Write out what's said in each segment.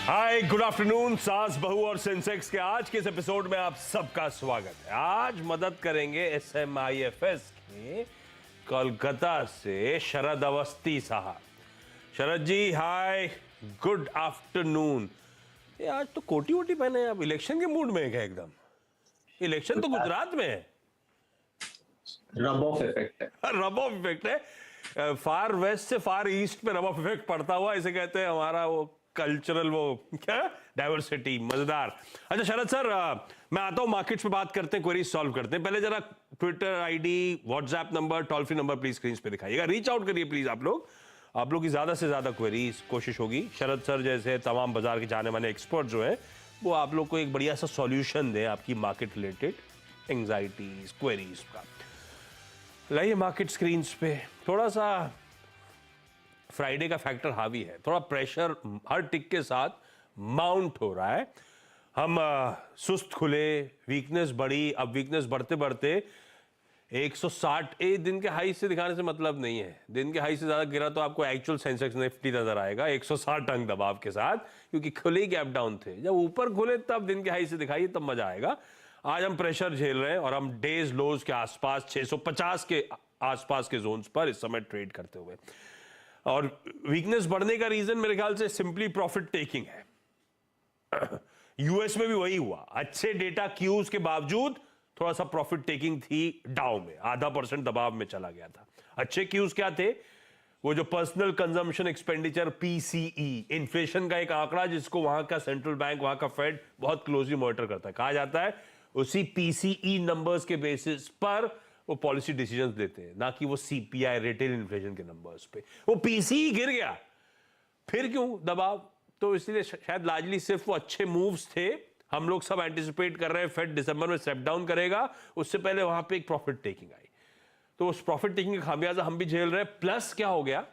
हाय, good afternoon. सास बहू और सेंसेक्स के आज के इस एपिसोड में आप सबका स्वागत है। आज मदद करेंगे SMIFS के कोलकाता से शरद अवस्थी साहब। शरद जी, हाय, गुड आफ्टरनून। ये आज तो कोटी वोटी पहने हैं, आप इलेक्शन के मूड में है क्या? एकदम इलेक्शन तो गुजरात में है। रब ऑफ इफेक्ट है। रब ऑफ इफेक्ट है। फार वेस्ट से फार ईस्ट में रब ऑफ इफेक्ट पड़ता हुआ, इसे कहते हैं हमारा वो कल्चरल, वो क्या, डाइवर्सिटी। मजेदार। अच्छा शरद सर, मैं आता हूं, मार्केट्स पे बात करते हैं, क्वेरीज सॉल्व करते हैं। पहले जरा Twitter ID, WhatsApp number, toll free number please screen पे दिखाइएगा। रीच आउट करिए प्लीज आप लोग की ज्यादा से ज्यादा क्वेरीज कोशिश होगी। शरद सर जैसे तमाम बाजार के जाने माने एक्सपर्ट जो है, वो आप लोग को एक बढ़िया सा सॉल्यूशन दें आपकी मार्केट रिलेटेड एंग्जाइटीज, क्वेरीज का। लाइए मार्केट स्क्रीन पे। थोड़ा सा फ्राइडे का फैक्टर हावी है, थोड़ा प्रेशर हर टिक के साथ माउंट हो रहा है। हम सुस्त खुले, वीकनेस बढ़ी। अब वीकनेस बढ़ते बढ़ते 160 दिन के हाई से दिखाने से मतलब नहीं है। दिन के हाई से ज्यादा गिरा तो आपको एक्चुअल सेंसेक्स निफ्टी नजर आएगा 160 अंक दबाव के साथ, क्योंकि खुले गैप डाउन थे। जब ऊपर खुले तब दिन के हाई से दिखाइए, तब मजा आएगा। आज हम प्रेशर झेल रहे हैं और हम डेज लोज के आसपास 650 के आसपास के जोन्स पर इस समय ट्रेड करते हुए। और वीकनेस बढ़ने का रीजन मेरे ख्याल से सिंपली प्रॉफिट टेकिंग है। यूएस में भी वही हुआ। अच्छे डेटा क्यूज के बावजूद थोड़ा सा प्रॉफिट टेकिंग थी डाउ में, 0.5% दबाव में चला गया था। अच्छे क्यूज क्या थे? वो जो personal consumption expenditure PCE, inflation का एक आंकड़ा जिसको वहां का सेंट्रल बैंक, वहां का फेड बहुत क्लोजली मॉनिटर करता है। कहा जाता है उसी PCE नंबर्स के बेसिस पर वो पॉलिसी डिसीजंस लेते हैं, ना कि वो CPI रिटेल इन्फ्लेशन के नंबर्स पे। वो PCE गिर गया, फिर क्यों दबाव? तो इसलिए शायद लार्जली सिर्फ वो अच्छे मूव्स थे। हम लोग सब एंटिसिपेट कर रहे हैं फेड दिसंबर में स्टेप डाउन करेगा, उससे पहले वहां पे एक प्रॉफिट टेकिंग आई, तो उस प्रॉफिट टेकिंग का खामियाजा हम भी झेल रहे हैं। प्लस क्या हो गया,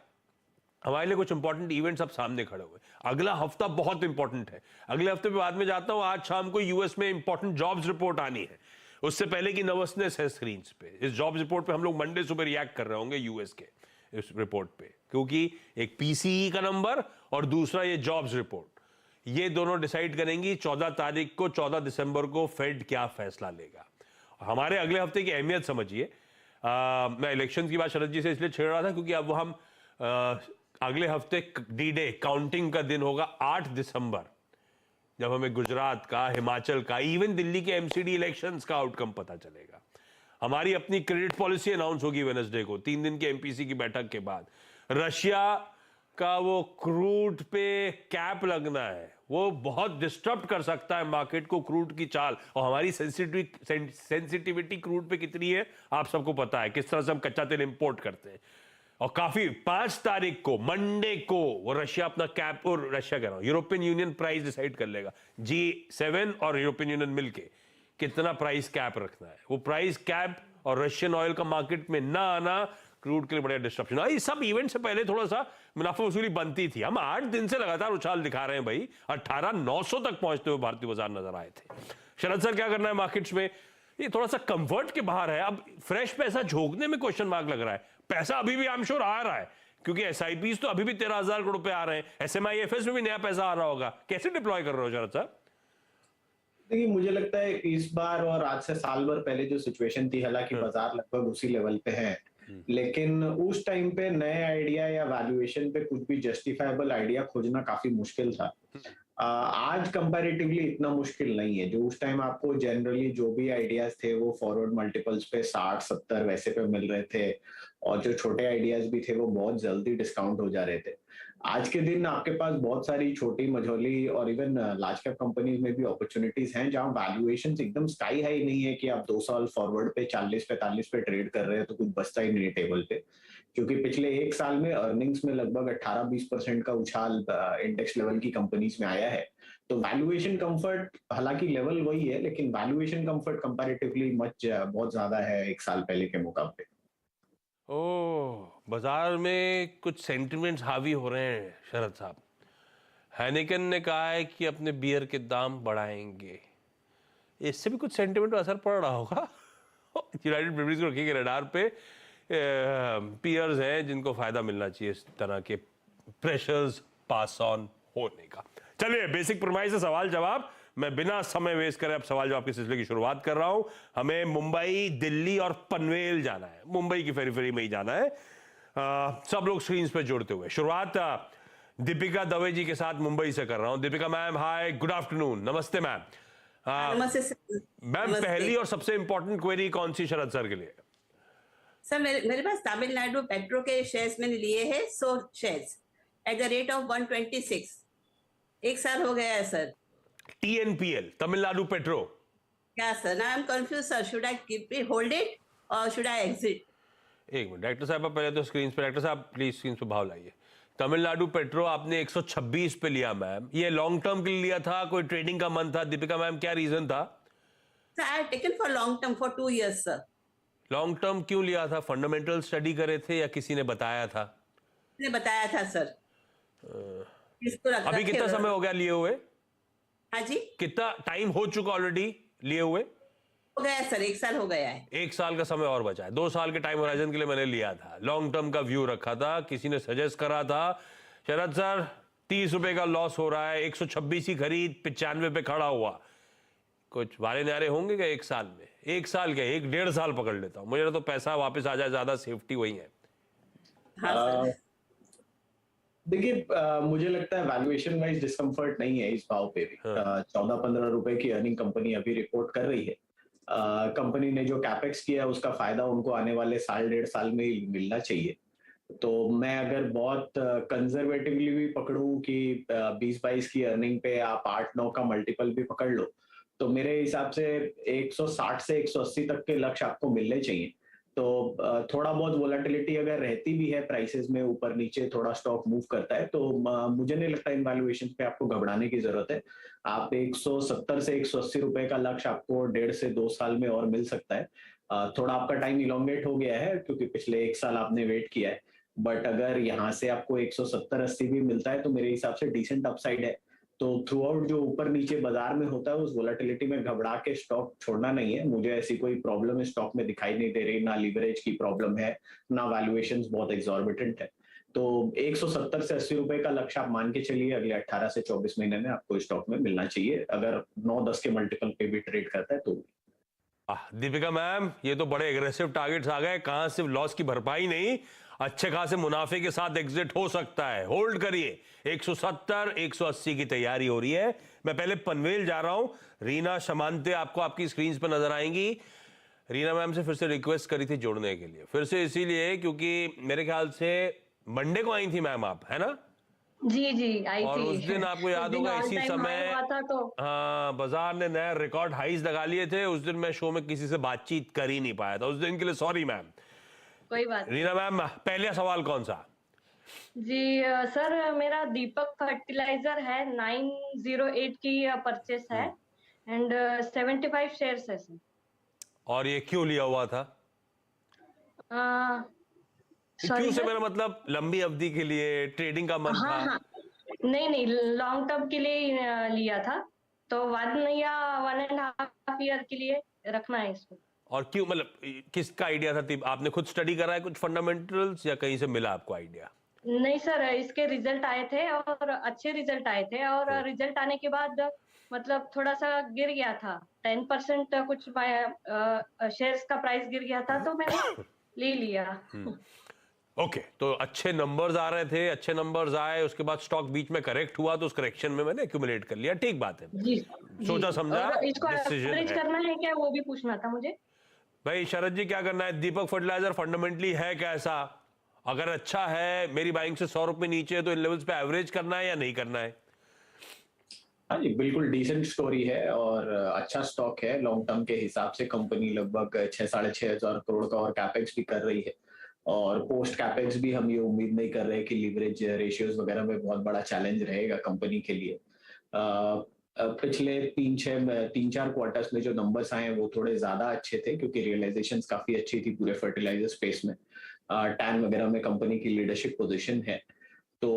हमारे लिए कुछ इंपॉर्टेंट इवेंट्स अब सामने खड़े हुए। अगला हफ्ता बहुत इंपॉर्टेंट है। अगले हफ्ते पे बाद में जाता हूं। आज शाम को यूएस में इंपॉर्टेंट जॉब्स रिपोर्ट आनी है, उससे पहले की नर्वसनेस है स्क्रीन पे। इस जॉब्स रिपोर्ट पे हम लोग मंडे सुबह रिएक्ट कर रहे होंगे यूएस के इस रिपोर्ट पे, क्योंकि एक PCE का नंबर और दूसरा ये जॉब्स रिपोर्ट, ये दोनों डिसाइड करेंगी 14 तारीख को, 14 दिसंबर को फेड क्या फैसला लेगा। हमारे अगले हफ्ते की अहमियत समझिए। मैं इलेक्शन की बात शरद जी से इसलिए छेड़ रहा था क्योंकि अब वो हम अगले हफ्ते D-Day काउंटिंग का दिन होगा 8 दिसंबर, जब हमें गुजरात का, हिमाचल का, इवन दिल्ली के MCD इलेक्शंस का आउटकम पता चलेगा। हमारी अपनी क्रेडिट पॉलिसी अनाउंस होगी वेडनेसडे को, 3 दिन के MPC की बैठक के बाद। रशिया का वो क्रूड पे कैप लगना है, वो बहुत डिस्टर्ब कर सकता है मार्केट को, क्रूड की चाल। और हमारी सेंसिटिविटी क्रूड पे कितनी है आप सबको पता है, किस तरह से हम कच्चा तेल इंपोर्ट करते हैं। और काफी 5 तारीख को, मंडे को, वो रशिया अपना कैप, और रशिया कह रहा हूं, यूरोपियन यूनियन प्राइस डिसाइड कर लेगा। G7 और यूरोपियन यूनियन मिलके कितना प्राइस कैप रखना है। वो प्राइस कैप और रशियन ऑयल का मार्केट में ना आना क्रूड के लिए बड़ा डिस्ट्रप्शन। ये सब इवेंट से पहले थोड़ा सा मुनाफा वसूली बनती थी। हम 8 दिन से लगातार उछाल दिखा रहे हैं भाई, 18,900 तक पहुंचते हुए भारतीय बाजार नजर आए थे। शरद सर क्या करना है मार्केट्स में? ये थोड़ा सा कंफर्ट के बाहर है। अब फ्रेश पैसा झोंकने में क्वेश्चन मार्क लग रहा है। पैसा अभी भी आई एम श्योर आ रहा है, क्योंकि SIPs तो अभी भी 13,000 करोड़ रुपए आ रहे हैं। SMIFS में भी नया पैसा आ रहा होगा। कैसे डिप्लॉय कर रहे हो शरद सर? देखिए, मुझे लगता है इस बार और आज से साल भर पहले जो सिचुएशन थी, हालांकि बाजार लगभग उसी लेवल पे है, लेकिन उस टाइम पे नए आइडिया या वैल्यूएशन पे कुछ भी जस्टिफाइबल आइडिया खोजना काफी मुश्किल था। आज कंपैरेटिवली इतना मुश्किल नहीं है। जो उस टाइम आपको जनरली जो भी आइडियाज थे वो फॉरवर्ड मल्टीपल्स पे 60-70 वैसे पे मिल रहे थे, और जो छोटे आइडियाज भी थे वो बहुत जल्दी डिस्काउंट हो जा रहे थे। आज के दिन आपके पास बहुत सारी छोटी मझोली और इवन लार्ज कैप कंपनीज में भी अपॉर्चुनिटीज हैं, जहां वैल्यूएशंस एकदम स्काई हाई नहीं है कि आप 2 साल फॉरवर्ड पे 40-45 पे ट्रेड कर रहे हैं तो कुछ बचता ही नहीं टेबल पे। क्योंकि पिछले 1 साल में अर्निंग्स में लगभग 18-20% का उछाल इंडेक्स लेवल की कंपनीज में आया है। तो वैल्यूएशन कंफर्ट, हालांकि लेवल वही है, लेकिन वैल्यूएशन कंफर्ट कंपैरेटिवली बहुत ज्यादा है 1 साल पहले के मुकाबले। ओह, बाजार में कुछ सेंटिमेंट्स हावी हो रहे हैं शरद साहब। हैनिकन ने कहा है कि अपने बियर के दाम बढ़ाएंगे, इससे भी कुछ सेंटिमेंट असर पड़ रहा होगा। यूनाइटेड ब्रेवरीज को रखिएगा रडार पे। पीयर्स हैं जिनको फायदा मिलना चाहिए इस तरह के प्रेशर्स पास ऑन होने का। चलिए, बेसिक प्रोमाइस से सवाल जवाब, मैं बिना समय वेस्ट करे अब सवाल जवाब के सिलसिले की शुरुआत कर रहा हूं। हमें मुंबई, दिल्ली और पनवेल जाना है, मुंबई की फेरी में ही जाना है। सब लोग स्क्रीन पे जुड़ते हुए शुरुआत दीपिका दवे जी के साथ मुंबई से कर रहा हूं। Deepika ma'am, hi, good afternoon, नमस्ते मैम। नमस्ते सर। मैम, पहली और सबसे इंपॉर्टेंट क्वेरी कौन सी शरद सर के लिए? सर मेरे पास तमिलनाडु पेट्रो के शेयर्स मैंने लिए हैं, 100 shares at the rate of 126। एक साल हो गया है सर। TNPL, Tamil Nadu Petro. क्या sir? I am confuse sir, should I keep it, hold it और शुड आई एग्जिट? एक मिनट डायरेक्टर साहब, आप पहले तो स्क्रीन पे, डायरेक्टर साहब प्लीज स्क्रीन पे भाव लाइए। तमिलनाडु पेट्रो आपने 126 पे लिया मैम, ये लॉन्ग टर्म के लिए लिया था, कोई ट्रेडिंग का मन था? दीपिका मैम, क्या रीजन था? Sir I have taken for long term for 2 years sir. Long term क्यों लिया था? फंडामेंटल स्टडी करे थे या किसी ने बताया था? ने बताया था सर। इसको अभी कितना समय हो गया लिए हुए? हाँ जी, कितना टाइम हो चुका ऑलरेडी लिए हुए? हो गया सर, 1 साल हो गया है। 1 साल का समय और बचा है। 2 साल के टाइम होराइजन के लिए मैंने लिया था, लॉन्ग टर्म का व्यू रखा था, किसी ने सजेस्ट करा था। शरद सर, 30 रुपए का लॉस हो रहा है, 126 की खरीद, 95 पे खड़ा हुआ, कुछ वारे नारे होंगे क्या 1 साल में? 1 साल क्या, 1-1.5 साल पकड़ लेता हूं, मुझे तो पैसा वापस आ जाए, ज्यादा सेफ्टी वही है। हाँ सर। देखिए, मुझे लगता है वैल्यूएशन वाइज डिस्कम्फर्ट नहीं है इस भाव पे भी। 14-15 रुपए की अर्निंग कंपनी अभी रिपोर्ट कर रही है। कंपनी ने जो कैपेक्स किया उसका फायदा उनको आने वाले 1.5 साल में ही मिलना चाहिए। तो मैं अगर बहुत कंजर्वेटिवली भी पकड़ूं कि 20-22 की अर्निंग पे आप 8-9 का मल्टीपल भी पकड़ लो, तो मेरे हिसाब से 160 से 180 तक के लक्ष्य आपको मिलने चाहिए। तो थोड़ा बहुत वोलेटिलिटी अगर रहती भी है प्राइसेस में, ऊपर नीचे थोड़ा स्टॉक मूव करता है, तो मुझे नहीं लगता इन वैल्यूएशन पे आपको घबराने की जरूरत है। आप 170 से 180 रुपए का लक्ष्य आपको 1.5 से 2 साल में और मिल सकता है। थोड़ा आपका टाइम इलोंगेट हो गया है क्योंकि पिछले 1 साल आपने वेट किया है, बट अगर यहाँ से आपको 170-80 भी मिलता है तो मेरे हिसाब से डिसेंट अपसाइड है। तो थ्रू आउट जो ऊपर नीचे बाजार में होता है उस वोलेटिलिटी में घबरा के स्टॉक छोड़ना नहीं है। मुझे ऐसी कोई प्रॉब्लम इस स्टॉक में दिखाई नहीं दे रही, ना लीवरेज की प्रॉब्लम है, ना वैल्यूएशंस बहुत एग्जॉर्बिटेंट है। तो 170 से 80 रुपए का लक्ष्य आप मान के चलिए, अगले 18 से 24 महीने में आपको स्टॉक में मिलना चाहिए, अगर 9-10 के मल्टीपल पे भी ट्रेड करता है तो। दीपिका मैम, ये तो बड़े एग्रेसिव टारगेट्स आ गए, कहां सिर्फ लॉस की भरपाई नहीं, अच्छे खासे मुनाफे के साथ एग्जिट हो सकता है। होल्ड करिए, 170, 180 की तैयारी हो रही है। मैं पहले पनवेल जा रहा हूं। रीना शमांते आपको आपकी स्क्रीन पर नजर आएंगी। रीना मैम से फिर से रिक्वेस्ट करी थी जुड़ने के लिए, फिर से इसीलिए क्योंकि मेरे ख्याल से मंडे को आई थी मैम आप, है ना? जी आई और थी। उस दिन आपको याद होगा इसी समय हाँ, बाजार ने नया रिकॉर्ड हाइज लगा लिए थे। उस दिन मैं शो में किसी से बातचीत कर ही नहीं पाया था, उस दिन के लिए सॉरी मैम। कोई बात नहीं। रीना मैम, पहला सवाल कौन सा? जी सर, मेरा दीपक फर्टिलाइजर है, 908 की परचेस है एंड 75 शेयर्स है सर। और ये क्यों लिया हुआ था? क्यों से मेरा मतलब लंबी अवधि के लिए, ट्रेडिंग का मन था? हाँ, नहीं, लॉन्ग टर्म के लिए ही लिया था, तो 1 या 1.5 ईयर के लिए रखना है इसको। और क्यों, मतलब किसका आइडिया था? आपने खुद स्टडी करा है कुछ फंडामेंटल्स या कहीं से मिला आपको आइडिया? नहीं सर, इसके रिजल्ट आए थे और अच्छे रिजल्ट आए थे, और रिजल्ट आने के बाद मतलब थोड़ा सा गिर गया था, 10% कुछ शेयर्स का प्राइस गिर गया था, तो मैंने ले लिया। ओके, तो अच्छे नंबर्स आ रहे थे, अच्छे नंबर्स आए, उसके बाद स्टॉक बीच में करेक्ट हुआ, तो उस करेक्शन में मैंने एक्यूमुलेट कर लिया। ठीक बात है, जी, सोचा समझा इसको एवरेज करना है क्या, वो भी पूछना था मुझे। भाई शरद जी, क्या करना है? दीपक फर्टिलाइजर फंडामेंटली है कैसा? अगर अच्छा है, मेरी बाइंग से 100 रुपए नीचे है, तो इन लेवल्स पे एवरेज करना है या नहीं करना है? हाँ जी, बिल्कुल डिसेंट स्टोरी है और अच्छा स्टॉक है। लॉन्ग टर्म के हिसाब से कंपनी लगभग 6-6.5 करोड़ का और कैपेक्स भी कर रही है, और पोस्ट कैपेक्स भी हम ये उम्मीद नहीं कर रहे कि लीवरेज रेशियोज वगैरह में बहुत बड़ा चैलेंज रहेगा कंपनी के लिए। पिछले 3-4 क्वार्टर्स में जो नंबर्स आए हैं वो थोड़े ज्यादा अच्छे थे क्योंकि रियलाइजेशंस काफी अच्छी थी पूरे फर्टिलाइजर स्पेस में। टैन वगैरह में कंपनी की लीडरशिप पोजीशन है। तो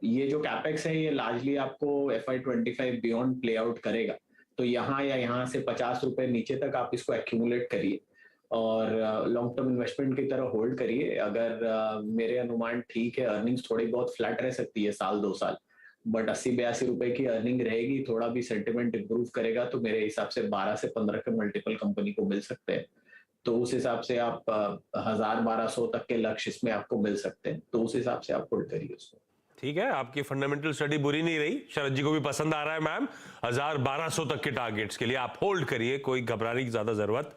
ये जो कैपेक्स है ये लार्जली आपको FY25 बियॉन्ड प्ले आउट करेगा। तो यहाँ या यहाँ से 50 रुपए नीचे तक आप इसको एक्यूमुलेट करिए और लॉन्ग टर्म इन्वेस्टमेंट की तरह होल्ड करिए। अगर मेरे अनुमान ठीक है, अर्निंग्स थोड़ी बहुत फ्लैट रह सकती है 1-2 साल, बट 80-82 रुपए की अर्निंग रहेगी, थोड़ा भी सेंटिमेंट इंप्रूव करेगा तो मेरे हिसाब से 12 से 15 के मल्टीपल कंपनी को मिल सकते हैं। तो उस हिसाब से आप 1000-1200 तक के लक्ष्य इसमें आपको मिल सकते हैं, तो उस हिसाब से आप होल्ड करिए उसको। ठीक है, आपकी फंडामेंटल स्टडी बुरी नहीं रही, शरद जी को भी पसंद आ रहा है मैम। 1000-1200 तक के टारगेट्स के लिए आप होल्ड करिए, कोई घबराने की ज्यादा जरूरत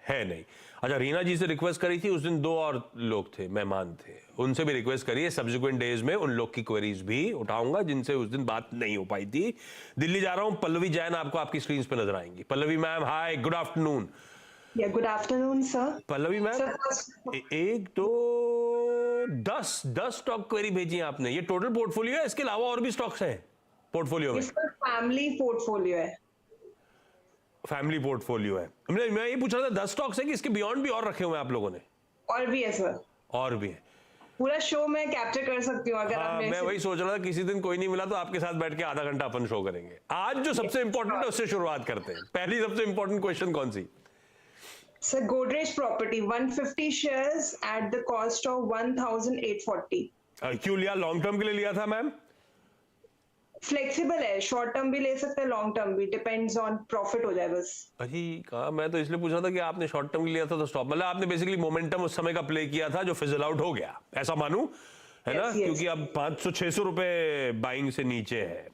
है नहीं। अच्छा, रीना जी से रिक्वेस्ट करी थी, उस दिन 2 और लोग थे, मेहमान थे, उनसे भी रिक्वेस्ट करिए। सब्सिक्वेंट डेज में उन लोग की क्वेरीज भी उठाऊंगा जिनसे उस दिन बात नहीं हो पाई थी। दिल्ली जा रहा हूं, पल्लवी जैन आपको आपकी स्क्रीन पे नजर आएंगी। Pallavi ma'am, hi, good afternoon. Good afternoon sir. Pallavi ma'am, एक दो 10 स्टॉक क्वेरी भेजी है आपने, ये टोटल पोर्टफोलियो है, इसके अलावा और भी स्टॉक्स हैं पोर्टफोलियो में? इसका फैमिली पोर्टफोलियो है। फैमिली पोर्टफोलियो है। मैं ये पूछ रहा था 10 स्टॉक्स है कि इसके बियॉन्ड भी और रखे हुए हैं आप लोगों ने? और भी है सर, और भी है। पूरा शो मैं कैप्चर कर सकती हूँ अगर आप मेरे मैं से। वही सोच रहा था, किसी दिन कोई नहीं मिला तो आपके साथ बैठ के आधा घंटा अपन शो करेंगे। आज जो सबसे इंपॉर्टेंट है उससे शुरुआत करते हैं। पहली सबसे इंपॉर्टेंट क्वेश्चन कौन सी? Sir, Godrej property 150 shares at the cost of 1840। क्यों लिया? लॉन्ग टर्म के लिए लिया था मैम? फ्लेक्सिबल है, शॉर्ट टर्म भी ले सकते हैं, लॉन्ग टर्म भी, डिपेंड्स ऑन प्रॉफिट हो जाए बस। अजी कहा, मैं तो इसलिए पूछ रहा था कि आपने शॉर्ट टर्म लिया था तो स्टॉप, मतलब आपने बेसिकली मोमेंटम उस समय का प्ले किया था जो फिजल आउट हो गया, ऐसा मानूं, है ना? yes. क्योंकि अब 500-600 रुपए बाइंग से नीचे है।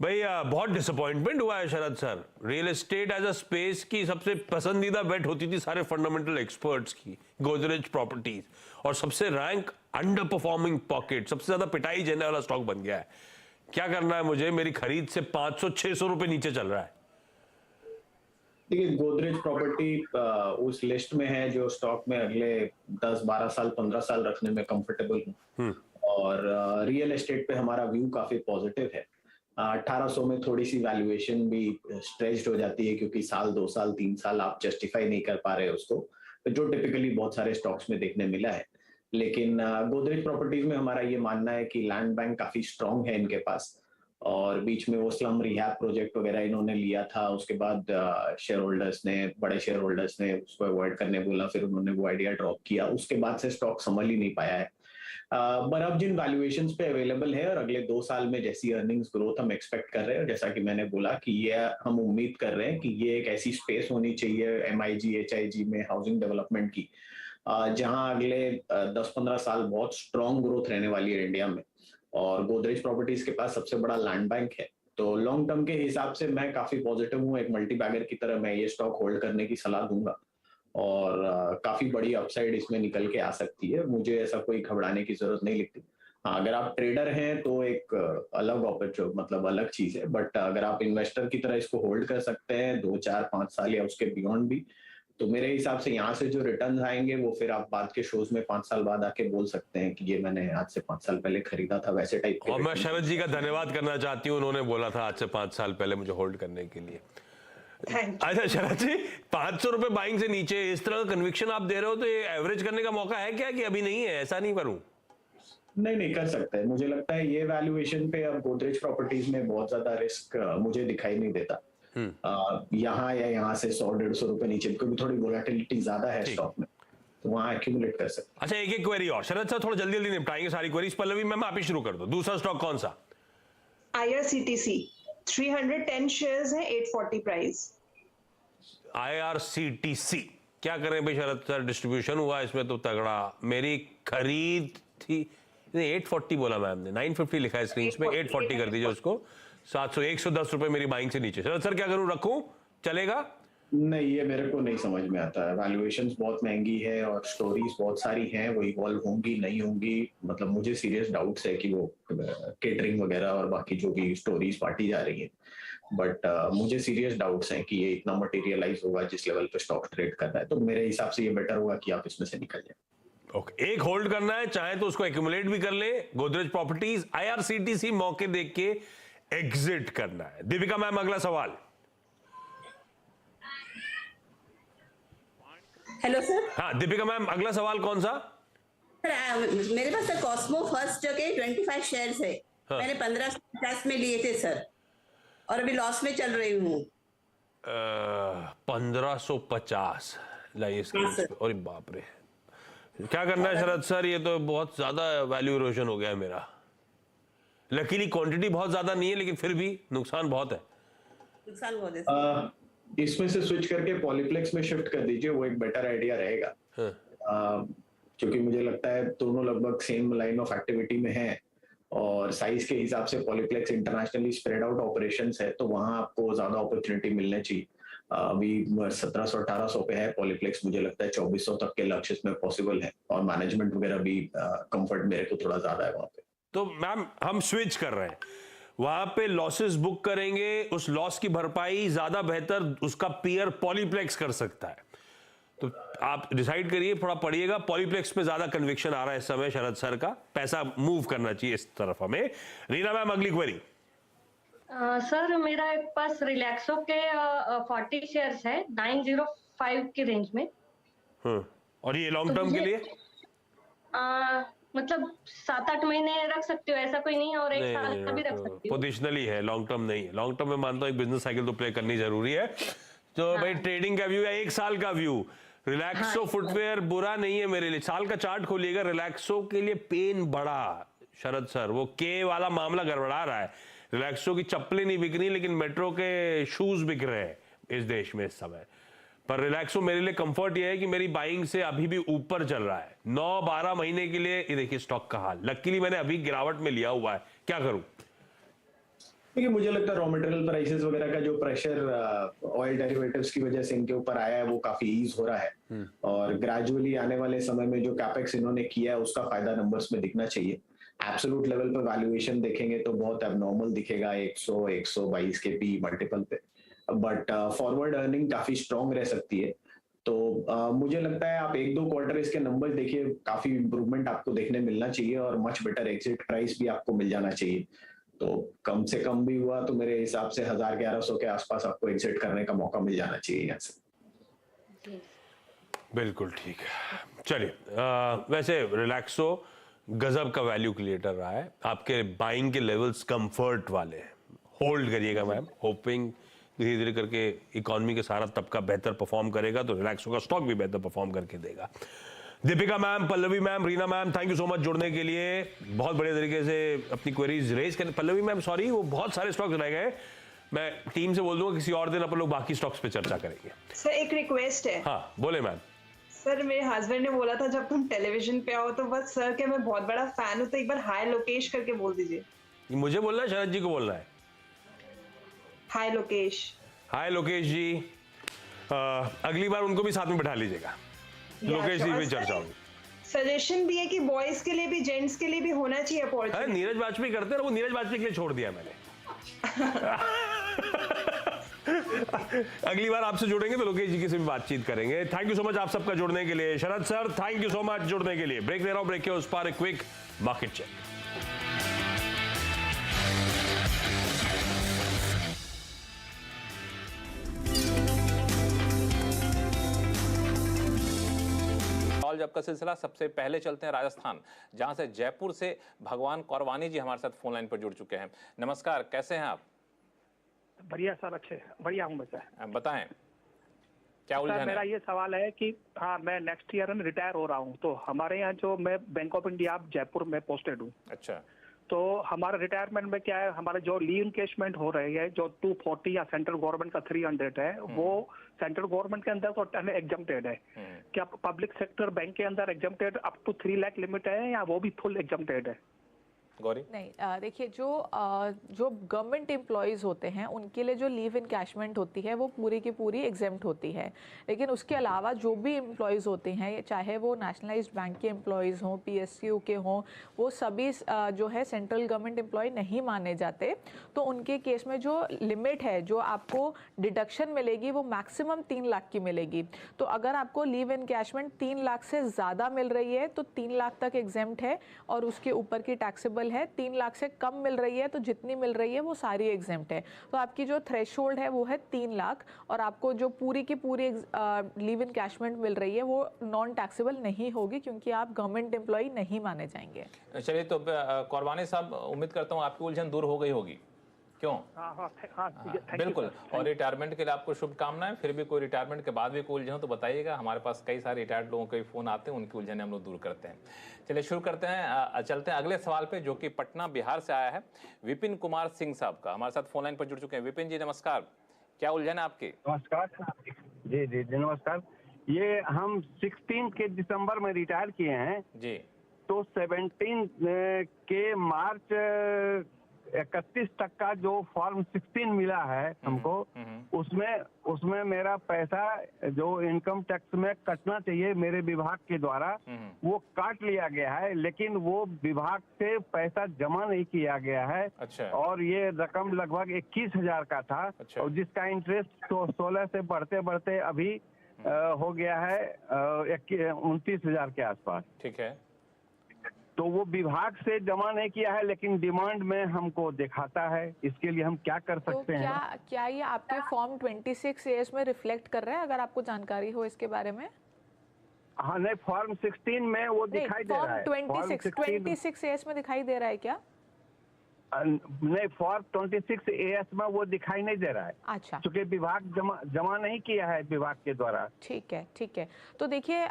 भैया बहुत डिसअपॉइंटमेंट हुआ है Sharad sir. Real estate as a space की सबसे पसंदीदा बेट होती थी सारे फंडामेंटल एक्सपर्ट्स की, गोदरेज प्रॉपर्टीज, और सबसे रैंक अंडर परफॉर्मिंग पॉकेट, सबसे ज्यादा पिटाई झेलने वाला स्टॉक बन गया है। क्या करना है मुझे? मेरी खरीद से 500-600 रुपए नीचे चल रहा है। देखिए, गोदरेज प्रॉपर्टी उस लिस्ट में है जो स्टॉक में अगले 10-12 साल 15 साल रखने में कंफर्टेबल हूँ, और रियल एस्टेट पे हमारा व्यू काफी पॉजिटिव है। 1800 में थोड़ी सी वैल्यूएशन भी स्ट्रेच्ड हो जाती है क्योंकि साल 2 साल 3 साल आप जस्टिफाई नहीं कर पा रहे उसको, जो टिपिकली बहुत सारे स्टॉक्स में देखने मिला है। लेकिन गोदरेज प्रॉपर्टीज में हमारा ये मानना है कि लैंड बैंक काफी स्ट्रांग है इनके पास, और बीच में वो स्लम रिहैब प्रोजेक्ट वगैरह इन्होंने लिया था, उसके बाद शेयर होल्डर्स ने, बड़े शेयर होल्डर्स ने उसको अवॉइड करने बोला, फिर उन्होंने वो आइडिया ड्रॉप किया, उसके बाद से स्टॉक संभल ही नहीं पाया है। पर अब जिन वैल्यूएशंस पे अवेलेबल है और अगले 2 साल में जैसी अर्निंग्स ग्रोथ हम एक्सपेक्ट कर रहे हैं, जैसा कि मैंने बोला कि ये हम उम्मीद कर रहे हैं कि ये एक ऐसी स्पेस होनी चाहिए MIG HIG में, हाउसिंग डेवलपमेंट की, जहां अगले 10-15 साल बहुत स्ट्रॉन्ग ग्रोथ रहने वाली है इंडिया में, और गोदरेज प्रॉपर्टीज के पास सबसे बड़ा लैंड बैंक है। तो लॉन्ग टर्म के हिसाब से मैं काफी पॉजिटिव हूँ, एक मल्टी बैगर की तरह मैं ये स्टॉक होल्ड करने की सलाह दूंगा, और काफी बड़ी अपसाइड इसमें निकल के आ सकती है। मुझे ऐसा कोई घबराने की जरूरत नहीं लगती। हाँ, अगर आप ट्रेडर हैं तो एक अलग मतलब अलग चीज है, बट अगर आप इन्वेस्टर की तरह इसको होल्ड कर सकते हैं 2, 4, 5 साल या उसके बियॉन्ड भी, तो मेरे हिसाब से यहाँ से जो रिटर्न आएंगे वो फिर आप बाद के शोज में 5 साल बाद आके बोल सकते हैं कि ये मैंने आज से 5 साल पहले खरीदा था, वैसे टाइप के। और मैं शरद जी का धन्यवाद करना चाहती हूँ, उन्होंने बोला था आज से 5 साल पहले मुझे होल्ड करने के लिए। अच्छा शरद जी, 500 रुपए बाइंग से नीचे इस तरह का कन्विक्शन आप दे रहे हो, तो ये एवरेज करने का मौका है क्या कि अभी नहीं है? ऐसा नहीं करूं? नहीं कर सकते हैं। मुझे लगता है ये वैल्यूएशन पे अब गोदरेज प्रॉपर्टीज में बहुत ज्यादा रिस्क मुझे दिखाई नहीं देता। यहाँ या यहाँ से 100-150 रुपए नीचे, क्योंकि थोड़ी वोलेटिलिटी ज्यादा है स्टॉक में, तो वहाँ एक्यूमुलेट कर सकते। अच्छा, एक क्वेरी और शरद सर, थोड़ा जल्दी जल्दी निपटाएंगे सारी क्वेरीज। पल्लवी मैम आप ही शुरू कर दो। दूसरा स्टॉक कौन सा? IRCTC 310 शेयर्स है, 840 प्राइस। IRCTC क्या करें भाई शरद सर? डिस्ट्रीब्यूशन हुआ इसमें तो तगड़ा। मेरी खरीद थी 840 बोला मैम ने, 950 लिखा है स्क्रीन पे, 840 कर दीजिए उसको। 110 रुपए मेरी बाइंग से नीचे। शरद सर क्या करूं, रखूं, चलेगा? नहीं, ये मेरे को नहीं समझ में आता है। वैल्यूएशंस बहुत महंगी है और स्टोरीज बहुत सारी हैं, वो इवॉल्व होंगी नहीं होंगी, मतलब मुझे सीरियस डाउट्स है कि वो केटरिंग वगैरह और बाकी जो भी स्टोरीज बांटी जा रही है, बट मुझे सीरियस डाउट्स हैं कि ये इतना मटेरियलाइज होगा जिस लेवल पे स्टॉक ट्रेड कर रहा है। तो मेरे हिसाब से ये बेटर होगा कि आप इसमें से निकल जाए। ओके, एक होल्ड करना है, चाहे तो उसको एक्यूमुलेट भी कर ले, गोदरेज प्रॉपर्टीज। IRCTC मौके देख के एग्जिट करना है। दीपिका मैम अगला सवाल। Hello sir. हाँ दीपिका मैम, अगला सवाल कौन सा? सर मेरे पास सर कॉस्मो फर्स्ट के 25 शेयर्स है। हाँ। मैंने 1550 में लिए थे सर, और अभी लॉस में चल रही हूँ। 1550 लाइए हाँ, सर। और बाप रे, क्या करना है शरद सर? ये तो बहुत ज्यादा वैल्यू इरोजन हो गया है मेरा। लकीली क्वांटिटी बहुत ज्यादा नहीं है, लेकिन फिर भी नुकसान बहुत है। नुकसान बहुत है। इसमें से स्विच करके पॉलीप्लेक्स में शिफ्ट कर दीजिए, वो एक बेटर आइडिया रहेगा। क्योंकि मुझे लगता है दोनों लगभग सेम लाइन ऑफ एक्टिविटी में है और साइज के हिसाब से Polyplex internationally spread out operations है, तो वहां आपको ज्यादा अपॉर्चुनिटी मिलनी चाहिए। अभी 1700-1800 पे है पॉलीप्लेक्स, मुझे लगता है 2400 तक के लक्ष्य इसमें पॉसिबल है और मैनेजमेंट वगैरह भी कंफर्ट मेरे को थोड़ा ज्यादा है वहां पे। तो मैम हम स्विच कर रहे हैं, वहां पे लॉसेस बुक करेंगे, उस लॉस की भरपाई ज्यादा बेहतर उसका पीयर पॉलीप्लेक्स कर सकता है। तो आप डिसाइड करिए, थोड़ा पढ़िएगा। पॉलीप्लेक्स पे ज्यादा कन्विक्शन आ रहा है इस समय शरद सर का, पैसा मूव करना चाहिए इस तरफ हमें। रीना मैम अगली क्वेरी। सर मेरा एक पास रिलैक्सो के 40 शेयर्स है 905 की रेंज में। और ये लॉन्ग तो टर्म के मुझे- लिए मतलब 7-8 महीने रख सकते हो, ऐसा कोई नहीं है, और एक साल का भी रख सकती हो। पोजिशनली है, लॉन्ग टर्म नहीं है। लॉन्ग टर्म में मानता हूं एक बिजनेस साइकिल तो प्ले करनी जरूरी है। तो भाई ट्रेडिंग का व्यू या एक साल का व्यू, रिलैक्सो फुटवेयर बुरा नहीं है मेरे लिए। साल का चार्ट खोलिएगा, रिलैक्सो के लिए पेन बड़ा शरद सर, वो के वाला मामला गड़बड़ा रहा है। रिलैक्सो की चप्पलें नहीं बिक रही, लेकिन मेट्रो के शूज बिक रहे हैं इस देश में इस समय। पर रिलैक्सो मेरे लिए कंफर्ट ये है कि मेरी बाइंग से अभी भी ऊपर चल रहा है 9-12 महीने के लिए। ये देखिए स्टॉक का हाल, लकीली मैंने अभी गिरावट में लिया हुआ है, क्या करूं? देखिए मुझे लगता है रॉ मटेरियल प्राइसेस वगैरह का जो प्रेशर ऑयल डेरिवेटिव्स की वजह से इनके ऊपर आया है वो काफी ईज हो रहा है और ग्रेजुअली आने वाले समय में जो कैपेक्स इन्होंने किया है उसका फायदा नंबर्स में दिखना चाहिए। एब्सोल्यूट लेवल पे वैल्यूएशन देखेंगे तो बहुत एबनॉर्मल दिखेगा 100-122 के पी मल्टीपल पे, बट फॉरवर्ड अर्निंग काफी स्ट्रांग रह सकती है। तो मुझे लगता है आप 1-2 क्वार्टर इसके नंबर देखिए, काफी इंप्रूवमेंट आपको देखने मिलना चाहिए और मच बेटर एग्जिट प्राइस भी आपको मिल जाना चाहिए। तो कम से कम भी हुआ तो मेरे हिसाब से 1000-1100 के आसपास आपको एग्जिट करने का मौका मिल जाना चाहिए यहाँ से। बिल्कुल ठीक है। चलिए, वैसे रिलैक्सो गजब का वैल्यू क्रिएटर रहा है, आपके बाइंग के लेवल्स कंफर्ट वाले हैं। होल्ड करिएगा मैम, होपिंग धीरे धीरे करके इकोनॉमी के सारा तबका बेहतर परफॉर्म करेगा तो रिलैक्सो का स्टॉक भी बेहतर परफॉर्म करके देगा। Deepika ma'am, Pallavi ma'am, Reena ma'am, thank you so much जुड़ने के लिए, बहुत बढ़िया तरीके से अपनी क्वेरीज रेज करने। पल्लवी मैम सॉरी, वो बहुत सारे स्टॉक्स रह गए, मैं टीम से बोल दूंगा किसी और दिन अपन लोग बाकी स्टॉक्स पे चर्चा करेंगे। सर एक रिक्वेस्ट है। हाँ बोले मैम। सर मेरे हस्बैंड ने बोला था जब तुम टेलीविजन पे आओ तो बस सर के मैं बहुत बड़ा फैन हूँ, तो एक बार हाय लोकेश करके बोल दीजिए। मुझे बोलना है, शरद जी को बोलना है? हाय लोकेश। हाय लोकेश जी। अगली बार उनको भी साथ में बैठा लीजिएगा, लोकेश जी भी चर्चा होगी। सजेशन भी है कि बॉयज के लिए भी जेंट्स के लिए भी होना चाहिए अपॉर्चुनिटी। नीरज वाजपेयी करते हैं, वो नीरज वाजपेयी के लिए छोड़ दिया मैंने। अगली बार आपसे जुड़ेंगे तो लोकेश जी से भी बातचीत करेंगे। थैंक यू सो मच आप सबका जुड़ने के लिए। Sharad sir thank you so much जुड़ने के लिए। ब्रेक ले रहा हूं, ब्रेक के उस पार एक क्विक मार्केट चेक। जब का सिलसिला, सबसे पहले चलते हैं राजस्थान, जहां से जयपुर से भगवान कौरवानी जी हमारे साथ फोन लाइन पर जुड़ चुके हैं। नमस्कार, कैसे हैं आप? बढ़िया सर, अच्छे बढ़िया हूँ बच्चा। बताएं क्या उलझन है? मेरा ये सवाल है कि हाँ, मैं नेक्स्ट ईयर में रिटायर हो रहा हूँ, तो हमारे यहाँ जो मैं बैंक ऑफ इंडिया जयपुर में पोस्टेड हूँ। अच्छा। तो हमारे रिटायरमेंट में क्या है, हमारे जो लीव इनकेशमेंट हो रही है जो 240 या सेंट्रल गवर्नमेंट का 300 है, वो सेंट्रल गवर्नमेंट के अंदर तो एग्जम्प्टेड है। क्या पब्लिक सेक्टर बैंक के अंदर exempted up to 3 lakh limit है या वो भी फुल एग्जम्प्टेड है? गौरी? नहीं, देखिए जो गवर्नमेंट एम्प्लॉयज़ होते हैं उनके लिए जो लीव इनकैशमेंट होती है वो पूरी की पूरी एग्जेम्प्ट होती है, लेकिन उसके अलावा जो भी एम्प्लॉयज़ होते हैं, चाहे वो नेशनलाइज्ड बैंक के एम्प्लॉयज़ हों, पीएसयू के हों, वो सभी जो है सेंट्रल गवर्नमेंट एम्प्लॉय नहीं माने जाते। तो उनके केस में जो लिमिट है, जो आपको डिडक्शन मिलेगी वो मैक्सिमम 3 लाख की मिलेगी। तो अगर आपको लीव इनकैशमेंट 3 लाख से ज़्यादा मिल रही है तो 3 लाख तक एग्जेम्प्ट है और उसके ऊपर की टैक्सेबल है। 3 लाख से कम मिल रही है तो जितनी मिल रही है वो सारी एग्जेम्प्ट है। तो आपकी जो थ्रेशोल्ड है वो है 3 लाख और आपको जो पूरी की पूरी लीव इनकैशमेंट मिल रही है वो नॉन टैक्सेबल नहीं होगी क्योंकि आप गवर्नमेंट एम्प्लॉय नहीं माने जाएंगे। चलिए, तो कौरवानी साहब, उम्मीद करता हूँ आपकी उलझन दूर हो गई होगी। क्यों? thank you, बिल्कुल। sir. और रिटायरमेंट के लिए आपको शुभकामनाएं। फिर भी कोई रिटायरमेंट के बाद भी कोई उलझन हो तो बताइएगा, हमारे पास कई सारे रिटायर्ड लोगों के फोन आते हैं, उनकी उलझने हम लोग दूर करते हैं। चलिए शुरू करते हैं, चलते हैं अगले सवाल पे, जो कि पटना बिहार से आया है, विपिन कुमार सिंह साहब का हमारे साथ फोन लाइन पर जुड़ चुके हैं। विपिन जी नमस्कार, क्या उलझन है आपकी? नमस्कार जी जी जी नमस्कार। ये हम 16 के दिसंबर में रिटायर किए हैं जी। तो 17 के मार्च 31 तक का जो फॉर्म 16 मिला है हमको, उसमें मेरा पैसा जो इनकम टैक्स में कटना चाहिए मेरे विभाग के द्वारा वो काट लिया गया है, लेकिन वो विभाग से पैसा जमा नहीं किया गया है। अच्छा। और ये रकम लगभग 21,000 का था। अच्छा। और जिसका इंटरेस्ट तो 16 से बढ़ते बढ़ते अभी हो गया है 29,000 के आसपास। ठीक है। तो वो विभाग से जमा नहीं किया है, लेकिन डिमांड में हमको दिखाता है। इसके लिए हम क्या कर सकते हैं? क्या ये आपके फॉर्म 26A में रिफ्लेक्ट कर रहा है, अगर आपको जानकारी हो इसके बारे में? हाँ नहीं, फॉर्म 16 में वो दिखाई दे रहा है। फॉर्म 26A में दिखाई दे रहा है क्या? नहीं, फॉर्म 26AS में वो दिखाई नहीं दे रहा है। अच्छा, क्योंकि विभाग जमा नहीं किया है विभाग के द्वारा। ठीक है ठीक है। तो देखिए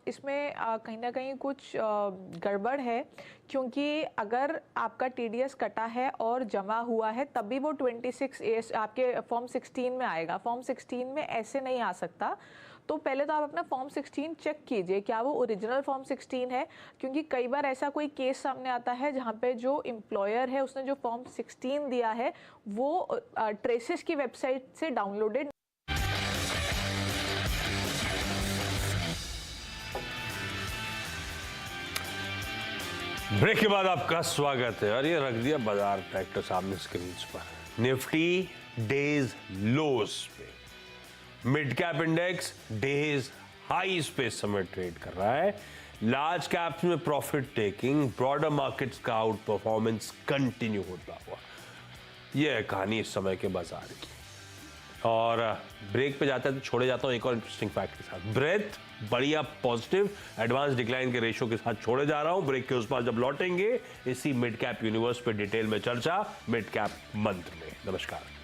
इसमें कहीं ना कहीं कुछ गड़बड़ है, क्योंकि अगर आपका TDS कटा है और जमा हुआ है तभी वो 26A आपके फॉर्म 16 में आएगा। फॉर्म 16 में ऐसे नहीं आ सकता। तो पहले तो आप अपना फॉर्म 16 चेक कीजिए क्या वो ओरिजिनल फॉर्म 16 है, क्योंकि कई बार ऐसा कोई केस सामने आता है जहाँ पे जो एम्प्लॉयर है उसने जो फॉर्म 16 दिया है वो ट्रेसेस की वेबसाइट से डाउनलोडेड। ब्रेक के बाद आपका स्वागत है। और ये रख दिया बाजार ट्रैक्टर सामने स्क्रीन पर, निफ्टी डेज लोस पे, मिड कैप इंडेक्स डेज हाईस पे समय ट्रेड कर रहा है। लार्ज कैप्स में प्रॉफिट टेकिंग, ब्रॉडर मार्केट्स का आउट परफॉर्मेंस कंटिन्यू होता हुआ, यह है कहानी इस समय के बाजार की। और ब्रेक पे जाता है तो छोड़े जाता हूं एक और इंटरेस्टिंग फैक्ट के साथ। ब्रेथ बढ़िया पॉजिटिव एडवांस डिक्लाइन के रेशियो के साथ छोड़े जा रहा हूं। ब्रेक के उस पास जब लौटेंगे इसी मिड कैप यूनिवर्स पे डिटेल में चर्चा मिड कैप मंथ में। नमस्कार।